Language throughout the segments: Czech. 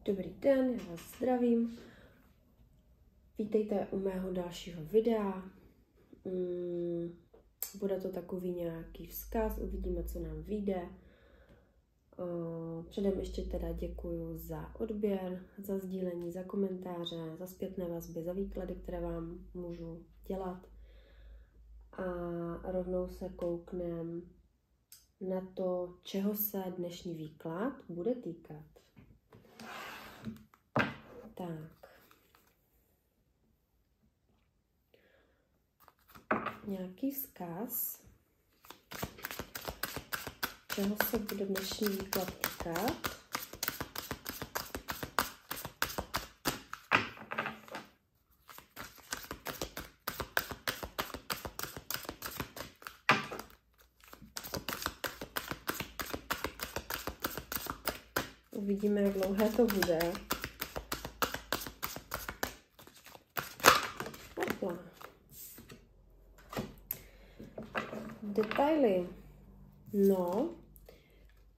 Dobrý den, já vás zdravím. Vítejte u mého dalšího videa. Bude to takový nějaký vzkaz, uvidíme, co nám vyjde. Předem ještě teda děkuju za odběr, za sdílení, za komentáře, za zpětné vazby, za výklady, které vám můžu dělat. A rovnou se kouknem na to, čeho se dnešní výklad bude týkat. Tak. Nějaký vzkaz, čeho se bude dnešní výklad týkat. Uvidíme, jak dlouhé to bude. Detaily. No,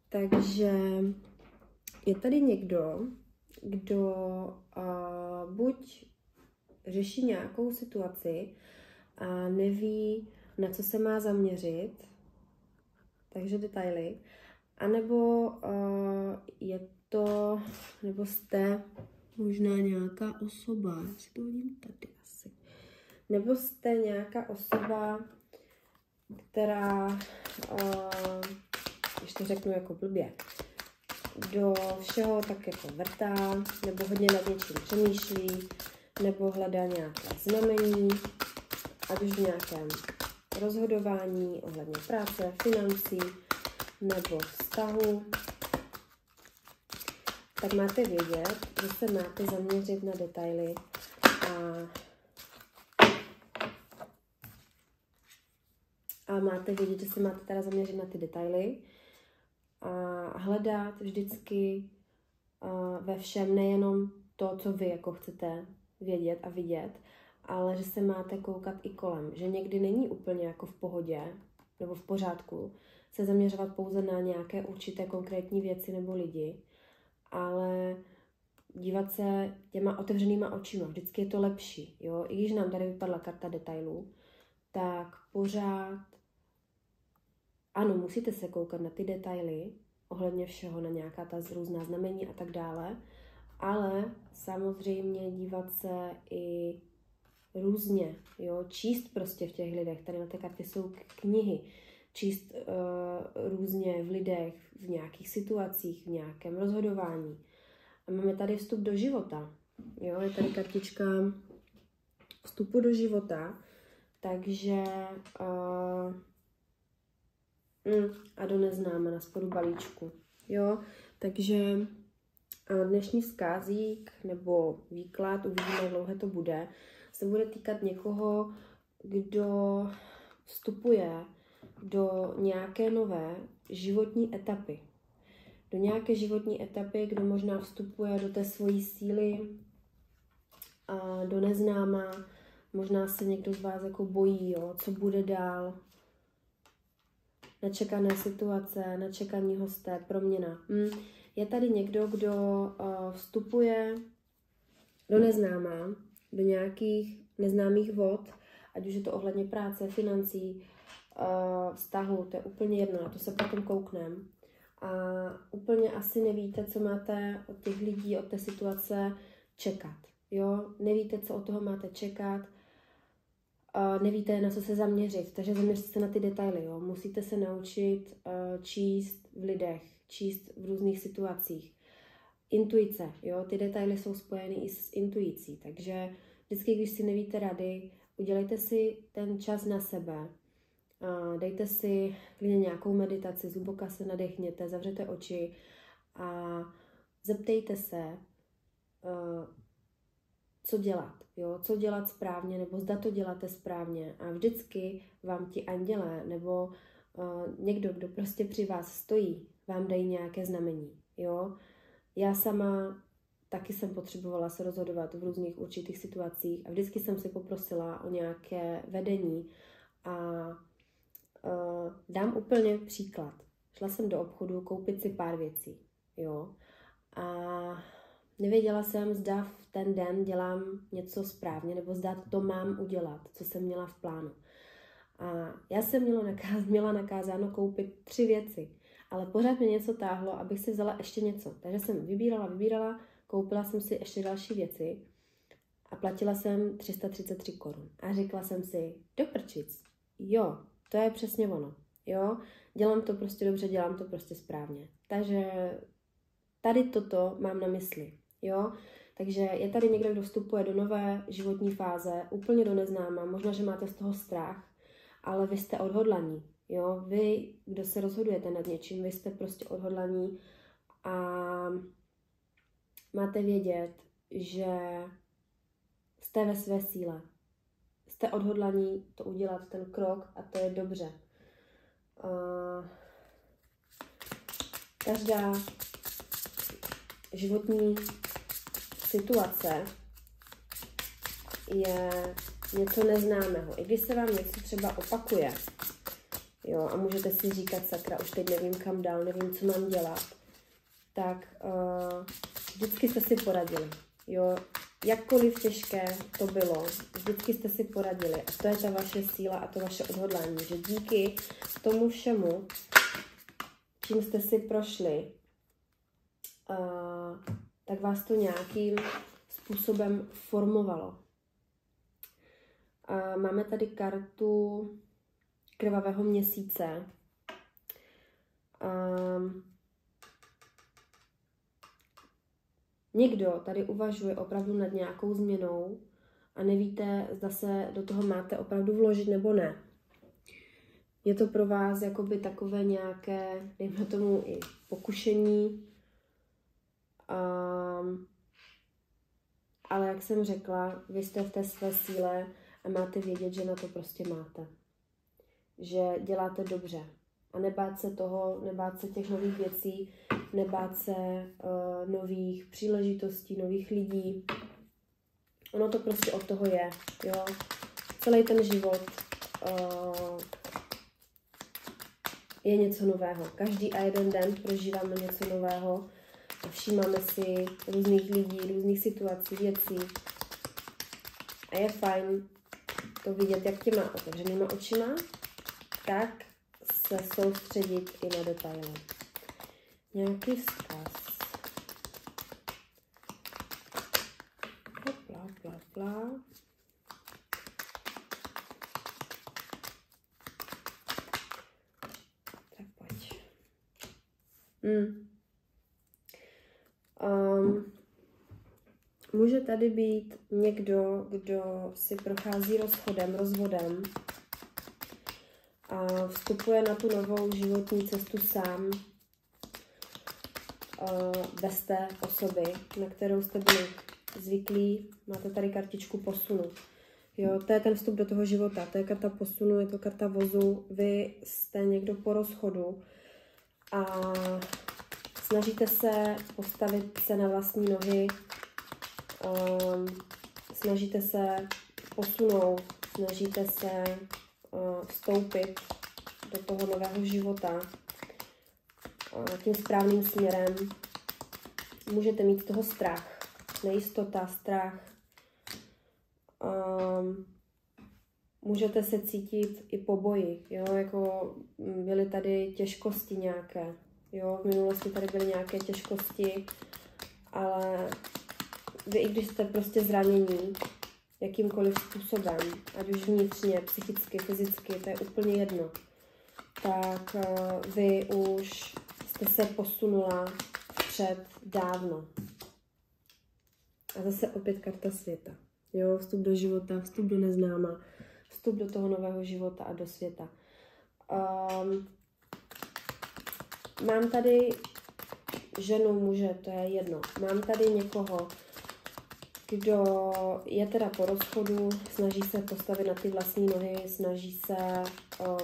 takže je tady někdo, kdo buď řeší nějakou situaci a neví, na co se má zaměřit, takže detaily, anebo je to, nebo jste možná nějaká osoba, já si to hodím tady asi, nebo jste nějaká osoba, která, když to řeknu jako blbě, do všeho tak jako vrtá, nebo hodně nad něčím přemýšlí, nebo hledá nějaké znamení, ať už v nějakém rozhodování ohledně práce, financí, nebo vztahu, tak máte vědět, že se máte zaměřit na detaily a máte vědět, že se máte teda zaměřit na ty detaily a hledat vždycky ve všem nejenom to, co vy jako chcete vědět a vidět, ale že se máte koukat i kolem. Že někdy není úplně jako v pohodě nebo v pořádku se zaměřovat pouze na nějaké určité konkrétní věci nebo lidi, ale dívat se těma otevřenýma očima. Vždycky je to lepší. Jo? I když nám tady vypadla karta detailů, tak pořád ano, musíte se koukat na ty detaily, ohledně všeho, na nějaká ta různá znamení a tak dále, ale samozřejmě dívat se i různě, jo, číst prostě v těch lidech, tady na té kartě jsou knihy, číst různě v lidech, v nějakých situacích, v nějakém rozhodování. A máme tady vstup do života, jo, je tady kartička vstupu do života, takže a do neznáma na spodu balíčku, jo, takže dnešní vzkázík nebo výklad, uvidíme, jak dlouhé to bude, se bude týkat někoho, kdo vstupuje do nějaké nové životní etapy. Do nějaké životní etapy, kdo možná vstupuje do té svojí síly, a do neznáma, možná se někdo z vás jako bojí, jo, co bude dál, nečekané situace, nečekaní hosté, proměna. Je tady někdo, kdo vstupuje do neznáma, do nějakých neznámých vod, ať už je to ohledně práce, financí, vztahu, to je úplně jedno, na to se potom kouknem. A úplně asi nevíte, co máte od těch lidí, od té situace čekat. Jo? Nevíte, co od toho máte čekat, nevíte, na co se zaměřit, takže zaměřte se na ty detaily. Jo? Musíte se naučit číst v lidech, číst v různých situacích. Intuice, jo? Ty detaily jsou spojeny i s intuicí, takže vždycky, když si nevíte rady, udělejte si ten čas na sebe, dejte si klidně nějakou meditaci, zhluboka se nadechněte, zavřete oči a zeptejte se, co dělat, jo? Co dělat správně, nebo zda to děláte správně. A vždycky vám ti andělé nebo někdo, kdo prostě při vás stojí, vám dají nějaké znamení. Jo? Já sama taky jsem potřebovala se rozhodovat v různých určitých situacích a vždycky jsem si poprosila o nějaké vedení a dám úplně příklad. Šla jsem do obchodu koupit si pár věcí, jo, a Nevěděla jsem, zda v ten den dělám něco správně, nebo zda to mám udělat, co jsem měla v plánu. A já jsem měla nakázáno koupit 3 věci, ale pořád mě něco táhlo, abych si vzala ještě něco. Takže jsem vybírala, koupila jsem si ještě další věci a platila jsem 333 korun. A řekla jsem si, do prčic, jo, to je přesně ono, jo, dělám to prostě dobře, dělám to prostě správně. Takže tady toto mám na mysli, jo. Takže je tady někdo, kdo vstupuje do nové životní fáze, úplně do neznáma, možná, že máte z toho strach, ale vy jste odhodlaní, jo. Vy, kdo se rozhodujete nad něčím, vy jste prostě odhodlaní a máte vědět, že jste ve své síle. Jste odhodlaní to udělat, ten krok, a to je dobře. Každá životní situace je něco neznámého. I když se vám něco třeba opakuje, jo, a můžete si říkat, sakra, už teď nevím kam dál, nevím, co mám dělat, tak vždycky jste si poradili, jo. Jakkoliv těžké to bylo, vždycky jste si poradili. A to je ta vaše síla a to vaše odhodlání, že díky tomu všemu, čím jste si prošli, tak vás to nějakým způsobem formovalo. Máme tady kartu krvavého měsíce. Někdo tady uvažuje opravdu nad nějakou změnou a nevíte, zda se do toho máte opravdu vložit nebo ne. Je to pro vás jakoby takové nějaké, dejme tomu i pokušení, ale jak jsem řekla, vy jste v té své síle a máte vědět, že na to prostě máte. Že děláte dobře. A nebát se toho, nebát se těch nových věcí, nebát se nových příležitostí, nových lidí. Ono to prostě od toho je, jo. Celý ten život je něco nového. Každý a jeden den prožíváme něco nového a všímáme si různých lidí, různých situací, věcí. A je fajn to vidět jak těma otevřenýma očima, tak se soustředit i na detaily. Nějaký vzkaz. Hopla, pla, pla. Tak pojď. Může tady být někdo, kdo si prochází rozvodem a vstupuje na tu novou životní cestu sám, bez té osoby, na kterou jste byli zvyklí. Máte tady kartičku posunu. Jo, to je ten vstup do toho života, to je karta posunu, je to karta vozu. Vy jste někdo po rozchodu a snažíte se postavit se na vlastní nohy, snažíte se posunout, snažíte se vstoupit do toho nového života tím správným směrem. Můžete mít z toho strach, nejistota, strach. Můžete se cítit i po boji, jo, jako byly tady těžkosti nějaké, jo, v minulosti tady byly nějaké těžkosti, ale vy, i když jste prostě zranění jakýmkoliv způsobem, ať už vnitřně, psychicky, fyzicky, to je úplně jedno, tak vy už jste se posunula vpřed dávno. A zase opět karta světa. Jo, vstup do života, vstup do neznáma, vstup do toho nového života a do světa. Mám tady ženu, muže, to je jedno. Mám tady někoho, kdo je teda po rozchodu, snaží se postavit na ty vlastní nohy, snaží se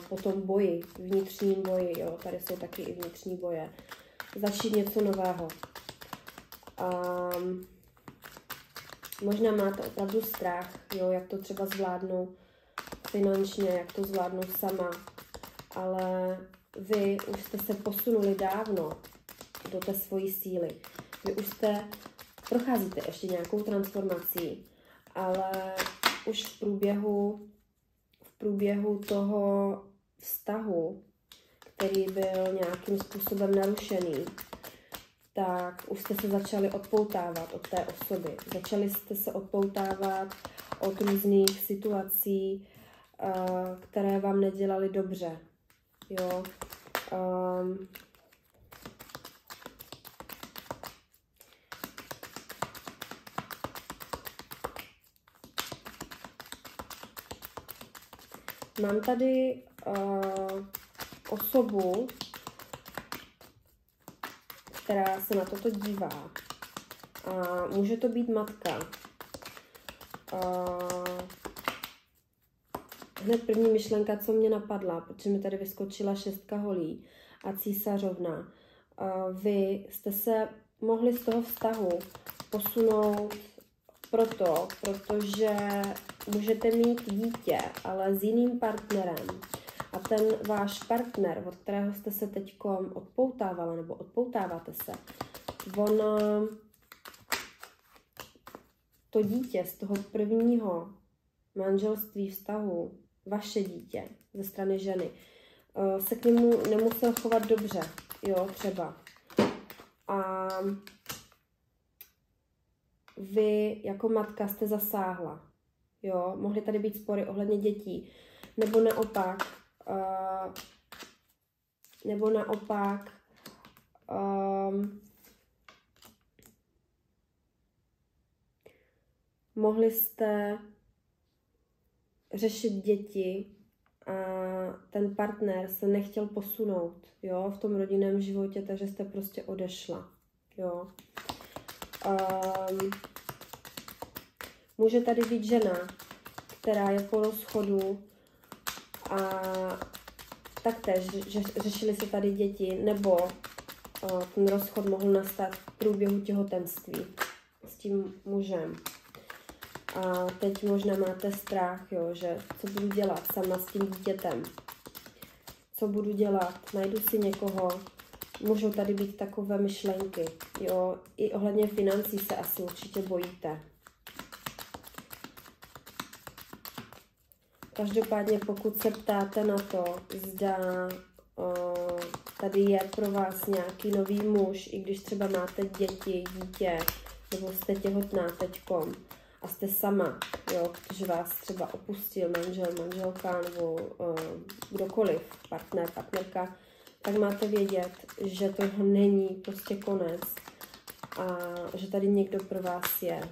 po tom boji, vnitřním boji, jo, tady jsou taky i vnitřní boje, začít něco nového. Možná máte opravdu strach, jo, jak to třeba zvládnu finančně, jak to zvládnu sama, ale vy už jste se posunuli dávno do té svojí síly. Vy už jste procházíte ještě nějakou transformací, ale už v průběhu toho vztahu, který byl nějakým způsobem narušený, tak už jste se začali odpoutávat od té osoby. Začali jste se odpoutávat od různých situací, které vám nedělaly dobře. Jo? Mám tady osobu, která se na toto dívá. Může to být matka. Hned první myšlenka, co mě napadla, protože mi tady vyskočila 6 holí a císařovna. Vy jste se mohli z toho vztahu posunout protože můžete mít dítě, ale s jiným partnerem. A ten váš partner, od kterého jste se teď odpoutávala, nebo odpoutáváte se, on to dítě z toho prvního manželství, vztahu, vaše dítě ze strany ženy, se k němu nemusel chovat dobře, jo, třeba. A vy jako matka jste zasáhla, jo, mohly tady být spory ohledně dětí, nebo naopak, mohli jste řešit děti a ten partner se nechtěl posunout, jo, v tom rodinném životě, takže jste prostě odešla, jo. Může tady být žena, která je po rozchodu a taktéž řešili se tady děti, nebo ten rozchod mohl nastat v průběhu těhotenství s tím mužem. A teď možná máte strach, jo, že co budu dělat sama s tím dítětem. Co budu dělat? Najdu si někoho. Můžou tady být takové myšlenky, jo. I ohledně financí se asi určitě bojíte. Každopádně, pokud se ptáte na to, zda tady je pro vás nějaký nový muž, i když třeba máte děti, dítě, nebo jste těhotná teďkom a jste sama, jo, protože vás třeba opustil manžel, manželka nebo kdokoliv, partner, partnerka, tak máte vědět, že toho není prostě konec a že tady někdo pro vás je.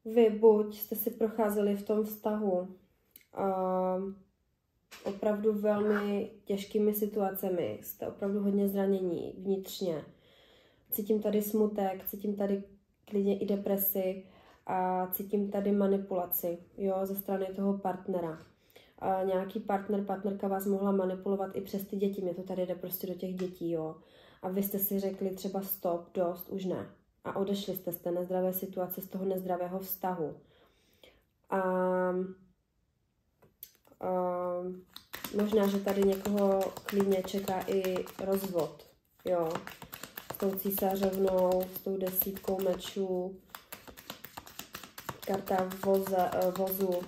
Vy buď jste si procházeli v tom vztahu opravdu velmi těžkými situacemi, jste opravdu hodně zranění vnitřně. Cítím tady smutek, cítím tady klidně i depresi a cítím tady manipulaci, jo, ze strany toho partnera. Nějaký partnerka vás mohla manipulovat i přes ty děti, mě to tady jde prostě do těch dětí, jo. A vy jste si řekli třeba stop, dost, už ne. A odešli jste z té nezdravé situace, z toho nezdravého vztahu. Možná, že tady někoho klidně čeká i rozvod, jo. S tou císařovnou, s tou 10 mečů, karta vozu.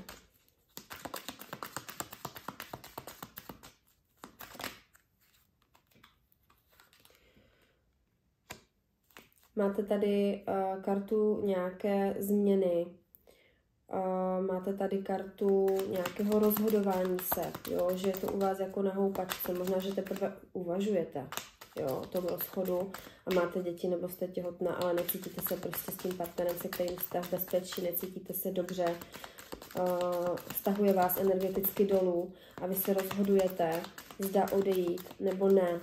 Máte tady kartu nějaké změny, máte tady kartu nějakého rozhodování se, jo, že je to u vás jako na houpačce, možná, že teprve uvažujete, jo, o tom rozchodu a máte děti nebo jste těhotná, ale necítíte se prostě s tím partnerem, se kterým jste v bezpečí, necítíte se dobře, vztahuje vás energeticky dolů a vy se rozhodujete, zda odejít nebo ne.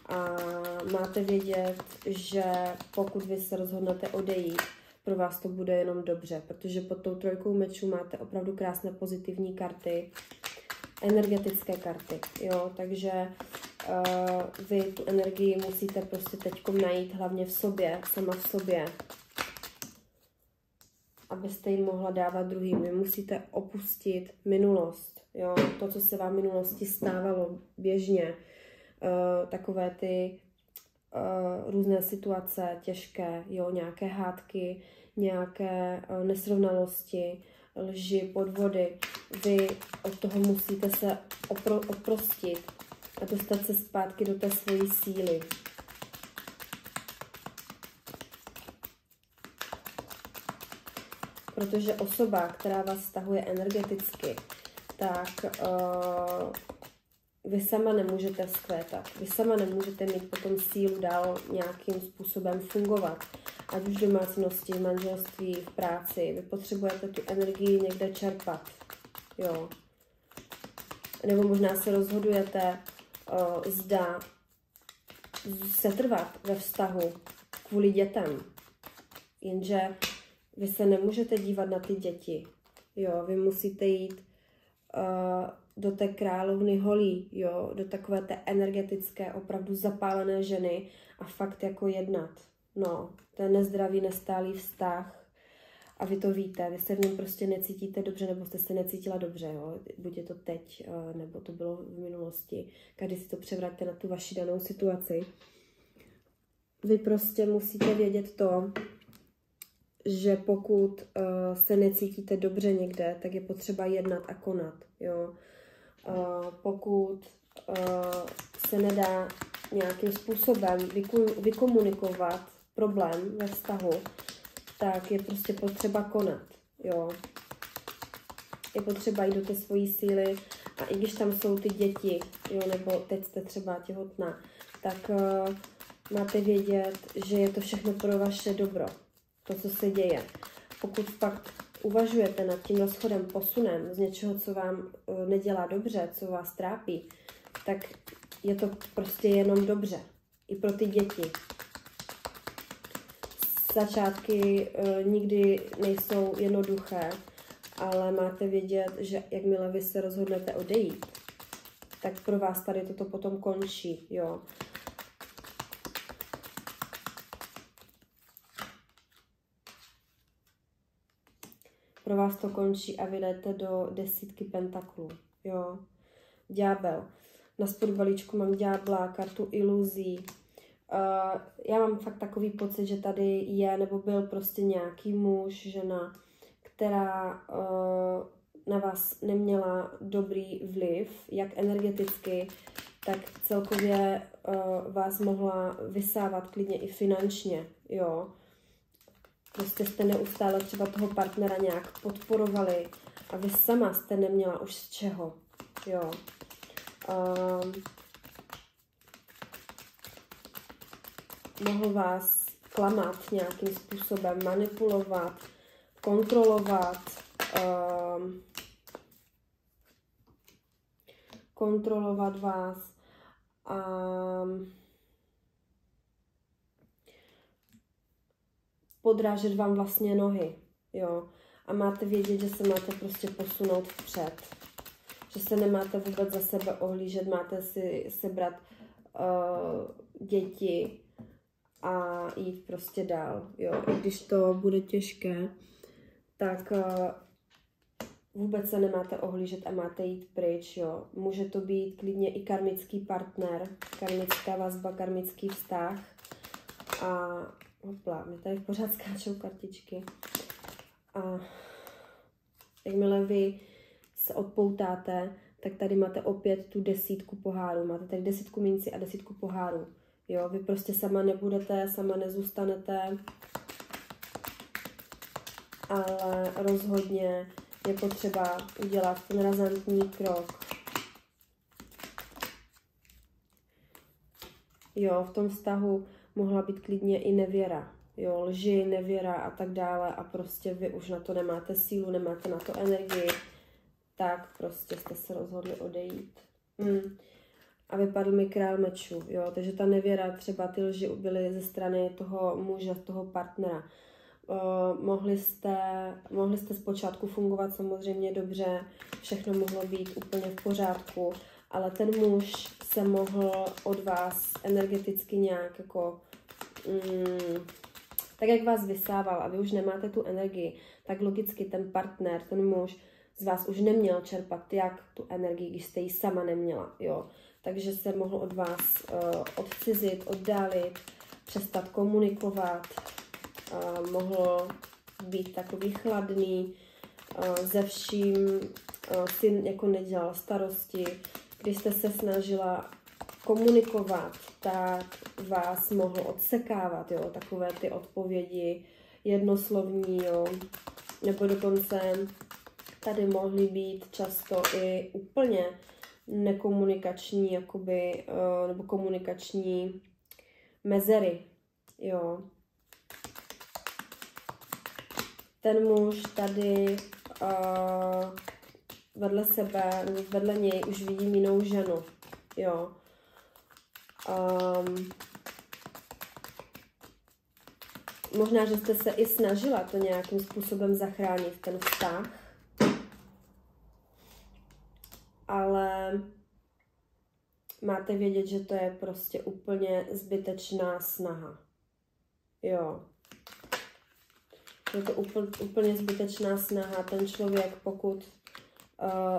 A máte vědět, že pokud vy se rozhodnete odejít, pro vás to bude jenom dobře, protože pod tou trojkou mečů máte opravdu krásné pozitivní karty, energetické karty, jo, takže vy tu energii musíte prostě teďkom najít hlavně v sobě, sama v sobě, abyste ji mohla dávat druhým. Vy musíte opustit minulost, jo, to, co se vám v minulosti stávalo běžně, takové ty různé situace těžké, jo, nějaké hádky, nějaké nesrovnalosti, lži, podvody. Vy od toho musíte se oprostit a dostat se zpátky do té svojí síly. Protože osoba, která vás stahuje energeticky, tak vy sama nemůžete vzkvétat. Vy sama nemůžete mít potom sílu dál nějakým způsobem fungovat. Ať už v domácnosti, v manželství, v práci. Vy potřebujete tu energii někde čerpat. Jo. Nebo možná se rozhodujete, zda setrvat ve vztahu kvůli dětem. Jenže vy se nemůžete dívat na ty děti. Jo, vy musíte jít do té královny holí, jo, do takové té energetické, opravdu zapálené ženy a fakt jako jednat. No, to je nezdravý, nestálý vztah a vy to víte, vy se v něm prostě necítíte dobře, nebo jste se necítila dobře, jo, buď je to teď, nebo to bylo v minulosti, každý si to převraťte na tu vaši danou situaci. Vy prostě musíte vědět to, že pokud se necítíte dobře někde, tak je potřeba jednat a konat, jo. Pokud se nedá nějakým způsobem vykomunikovat problém ve vztahu, tak je prostě potřeba konat, jo. Je potřeba jít do té svojí síly a i když tam jsou ty děti, jo, nebo teď jste třeba těhotná, tak máte vědět, že je to všechno pro vaše dobro, to, co se děje. Pokud fakt uvažujete nad tím rozchodem, posunem z něčeho, co vám nedělá dobře, co vás trápí, tak je to prostě jenom dobře. I pro ty děti. Začátky nikdy nejsou jednoduché, ale máte vědět, že jakmile vy se rozhodnete odejít, tak pro vás tady toto potom končí, jo. Pro vás to končí a vy jdete do 10 pentaklů, jo. Ďábel. Na spodbalíčku mám ďábla, kartu iluzí. Já mám fakt takový pocit, že tady je nebo byl prostě nějaký muž, žena, která na vás neměla dobrý vliv, jak energeticky, tak celkově vás mohla vysávat klidně i finančně, jo. Prostě jste neustále třeba toho partnera nějak podporovali a vy sama jste neměla už z čeho, jo. Mohl vás klamat nějakým způsobem, manipulovat, kontrolovat vás a podrážet vám vlastně nohy, jo. A máte vědět, že se máte prostě posunout vpřed. Že se nemáte vůbec za sebe ohlížet, máte si sebrat děti a jít prostě dál, jo. I když to bude těžké, tak vůbec se nemáte ohlížet a máte jít pryč, jo. Může to být klidně i karmický partner, karmická vazba, karmický vztah a hopla, mi tady pořád skáčou kartičky. A jakmile vy se odpoutáte, tak tady máte opět tu 10 pohárů. Máte tady 10 mincí a 10 pohárů. Jo, vy prostě sama nebudete, sama nezůstanete, ale rozhodně je potřeba udělat ten razantní krok. Jo, v tom vztahu mohla být klidně i nevěra. Jo, lži, nevěra a tak dále a prostě vy už na to nemáte sílu, nemáte na to energii, tak prostě jste se rozhodli odejít. A vypadl mi král mečů, jo, takže ta nevěra, třeba ty lži byly ze strany toho muže, toho partnera. mohli jste zpočátku fungovat samozřejmě dobře, všechno mohlo být úplně v pořádku, ale ten muž se mohl od vás energeticky nějak jako, tak jak vás vysával a vy už nemáte tu energii, tak logicky ten partner, ten muž z vás už neměl čerpat jak tu energii, když jste ji sama neměla, jo. Takže se mohl od vás odcizit, oddálit, přestat komunikovat, mohl být takový chladný, ze vším si jako nedělal starosti. Když jste se snažila komunikovat, tak vás mohl odsekávat, jo, takové ty odpovědi jednoslovní, jo, nebo dokonce tady mohly být často i úplně nekomunikační, jakoby, nebo komunikační mezery, jo. Ten muž tady vedle sebe, nebo vedle něj už vidím jinou ženu, jo. Možná, že jste se i snažila to nějakým způsobem zachránit, ten vztah, ale máte vědět, že to je prostě úplně zbytečná snaha. Jo. Je to úplně zbytečná snaha. Ten člověk, pokud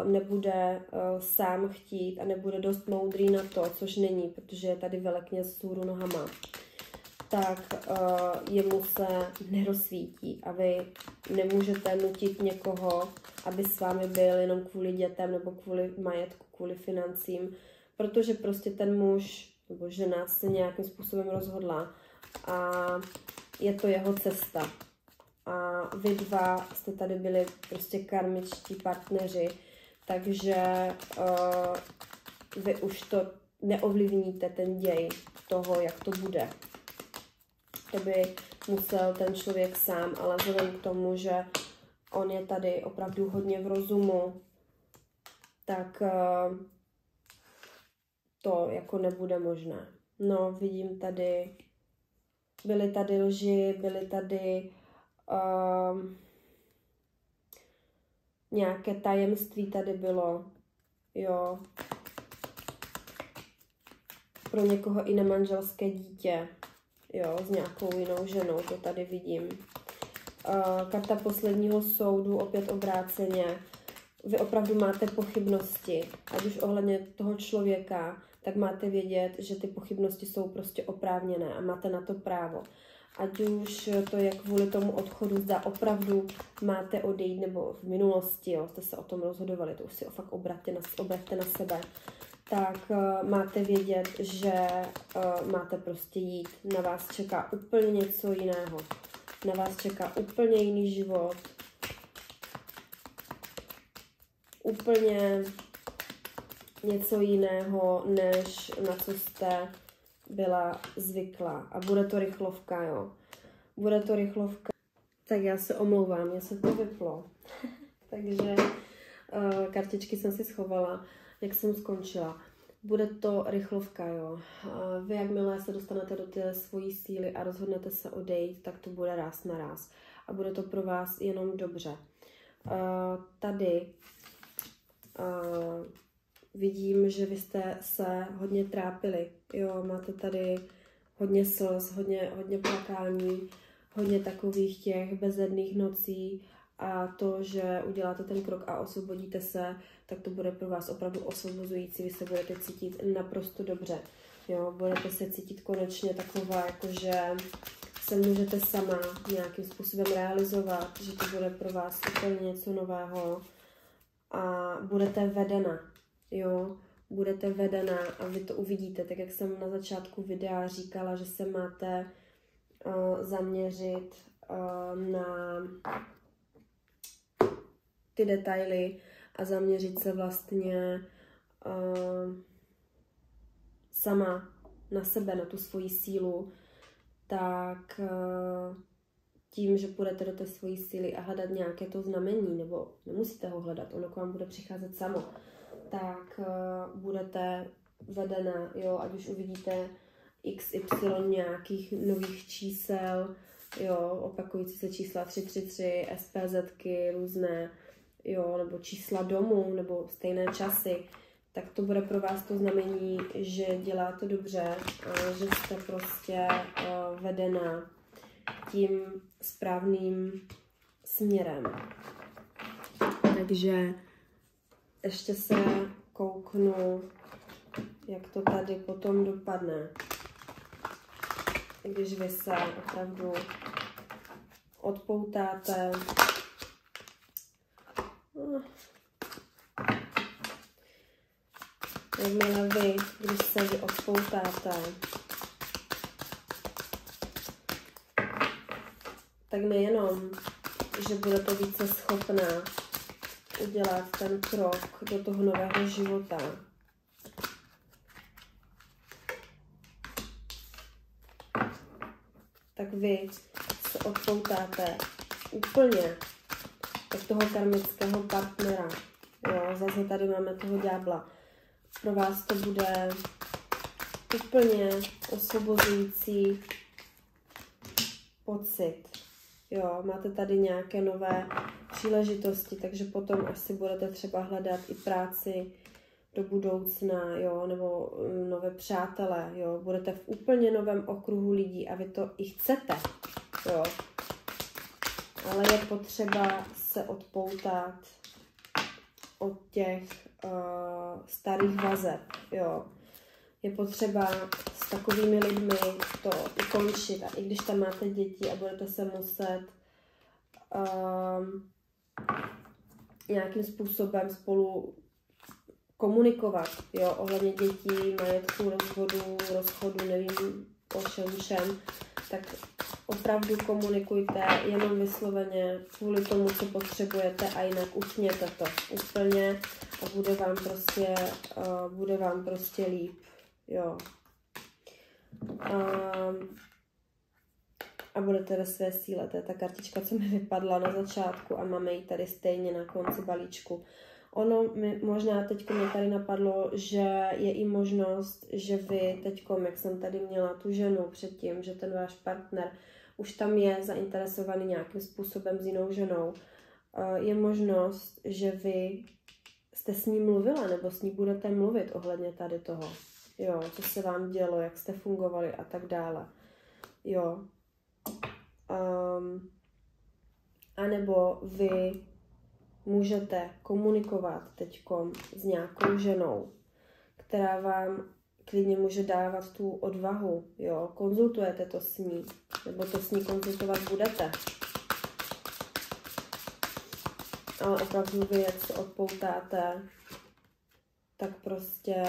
nebude sám chtít a nebude dost moudrý na to, což není, protože je tady velekněz vzhůru nohama, tak jemu se nerozsvítí a vy nemůžete nutit někoho, aby s vámi byl jenom kvůli dětem nebo kvůli majetku, kvůli financím, protože prostě ten muž nebo žena se nějakým způsobem rozhodla a je to jeho cesta. A vy dva jste tady byli prostě karmičtí partneři, takže vy už to neovlivníte, ten děj toho, jak to bude. To by musel ten člověk sám, ale vzhledem k tomu, že on je tady opravdu hodně v rozumu, tak to jako nebude možné. No, vidím tady, byly tady lži, byly tady nějaké tajemství tady bylo, jo. Pro někoho i nemanželské dítě, jo, s nějakou jinou ženou, to tady vidím. Karta posledního soudu, opět obráceně. Vy opravdu máte pochybnosti, ať už ohledně toho člověka, tak máte vědět, že ty pochybnosti jsou prostě oprávněné a máte na to právo. Ať už to je kvůli tomu odchodu, zda opravdu máte odejít, nebo v minulosti, jo, jste se o tom rozhodovali, to už si fakt obraťte na sebe, tak máte vědět, že máte prostě jít. Na vás čeká úplně něco jiného. Na vás čeká úplně jiný život. Úplně něco jiného, než na co jste byla zvyklá. A bude to rychlovka, jo. Bude to rychlovka. Tak já se omlouvám, mě se to vyplo. Takže kartičky jsem si schovala, jak jsem skončila. Bude to rychlovka, jo. Vy, jakmile se dostanete do té svojí síly a rozhodnete se odejít, tak to bude ráz na ráz. A bude to pro vás jenom dobře. Tady vidím, že vy jste se hodně trápili. Jo, máte tady hodně slz, hodně plakání, hodně takových těch bezedných nocí a to, že uděláte ten krok a osvobodíte se, tak to bude pro vás opravdu osvobozující. Vy se budete cítit naprosto dobře. Jo, budete se cítit konečně taková, jakože se můžete sama nějakým způsobem realizovat, že to bude pro vás úplně něco nového a budete vedena. Jo, budete vedena a vy to uvidíte, tak jak jsem na začátku videa říkala, že se máte zaměřit na ty detaily a zaměřit se vlastně sama na sebe, na tu svoji sílu, tak tím, že půjdete do té svojí síly a hledat nějaké to znamení, nebo nemusíte ho hledat, ono k vám bude přicházet samo, tak budete vedena, jo, ať už uvidíte XY nějakých nových čísel, jo, opakující se čísla 333, SPZky různé, jo, nebo čísla domů, nebo stejné časy, tak to bude pro vás to znamení, že děláte dobře, že jste prostě vedena tím správným směrem. Takže ještě se kouknu, jak to tady potom dopadne, když vy se opravdu odpoutáte. Jakmile vy, když se vy odpoutáte, tak nejenom, že budete více schopná udělat ten krok do toho nového života, tak vy se odpoutáte úplně od toho karmického partnera. Jo, zase tady máme toho ďábla. Pro vás to bude úplně osvobozující pocit. Jo, máte tady nějaké nové příležitosti, takže potom asi budete třeba hledat i práci do budoucna, jo, nebo nové přátelé, jo. Budete v úplně novém okruhu lidí a vy to i chcete, jo. Ale je potřeba se odpoutat od těch starých vazeb, jo. Je potřeba s takovými lidmi to ukončit a i když tam máte děti a budete se muset nějakým způsobem spolu komunikovat, jo, ohledně dětí, majetku, rozchodu, nevím o všem, tak opravdu komunikujte jenom vysloveně kvůli tomu, co potřebujete a jinak usmějte to úplně a bude vám prostě líp, jo. A budete ve své síle, to je ta kartička, co mi vypadla na začátku a máme ji tady stejně na konci balíčku. Ono možná teď mě tady napadlo, že je i možnost, že vy teď, jak jsem tady měla tu ženu předtím, že ten váš partner už tam je zainteresovaný nějakým způsobem s jinou ženou, je možnost, že vy jste s ní mluvila nebo s ní budete mluvit ohledně tady toho, jo, co se vám dělo, jak jste fungovali a tak dále, jo. A nebo vy můžete komunikovat teďkom s nějakou ženou, která vám klidně může dávat tu odvahu, jo, konzultujete to s ní, nebo to s ní konzultovat budete. Ale opravdu vy, jak se odpoutáte, tak prostě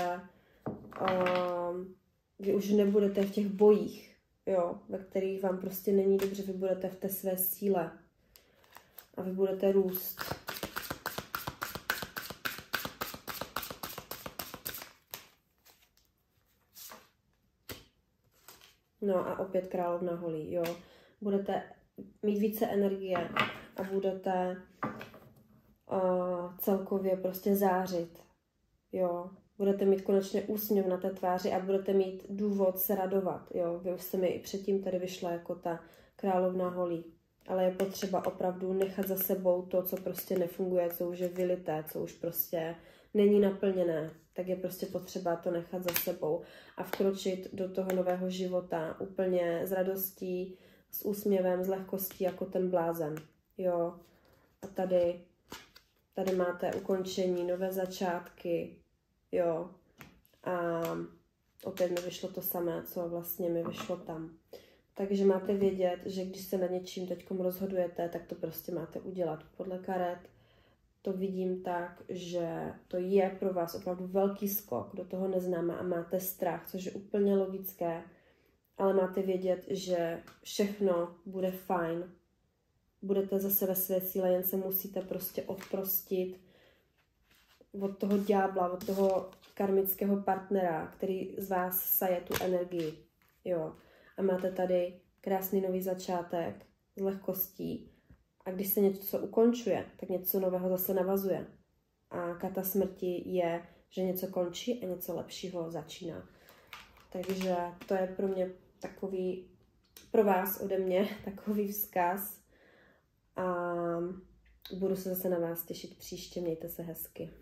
vy už nebudete v těch bojích, jo, ve kterých vám prostě není dobře, vy budete v té své síle a vy budete růst. No a opět královna holí, jo. Budete mít více energie a budete celkově prostě zářit, jo. Budete mít konečně úsměv na té tváři a budete mít důvod se radovat, jo. Vy už jste mi i předtím tady vyšla jako ta královna holí. Ale je potřeba opravdu nechat za sebou to, co prostě nefunguje, co už je vylité, co už prostě není naplněné, tak je prostě potřeba to nechat za sebou a vkročit do toho nového života úplně s radostí, s úsměvem, s lehkostí jako ten blázen, jo. A tady máte ukončení, nové začátky, jo. A opět mi vyšlo to samé, co vlastně mi vyšlo tam. Takže máte vědět, že když se na něčím teďkom rozhodujete, tak to prostě máte udělat. Podle karet to vidím tak, že to je pro vás opravdu velký skok do toho neznáma a máte strach, což je úplně logické, ale máte vědět, že všechno bude fajn. Budete zase ve své síle, jen se musíte prostě odprostit od toho ďábla, od toho karmického partnera, který z vás saje tu energii, jo. A máte tady krásný nový začátek s lehkostí. A když se něco ukončuje, tak něco nového zase navazuje. A karta smrti je, že něco končí a něco lepšího začíná. Takže to je pro mě takový pro vás ode mě takový vzkaz a budu se zase na vás těšit příště. Mějte se hezky.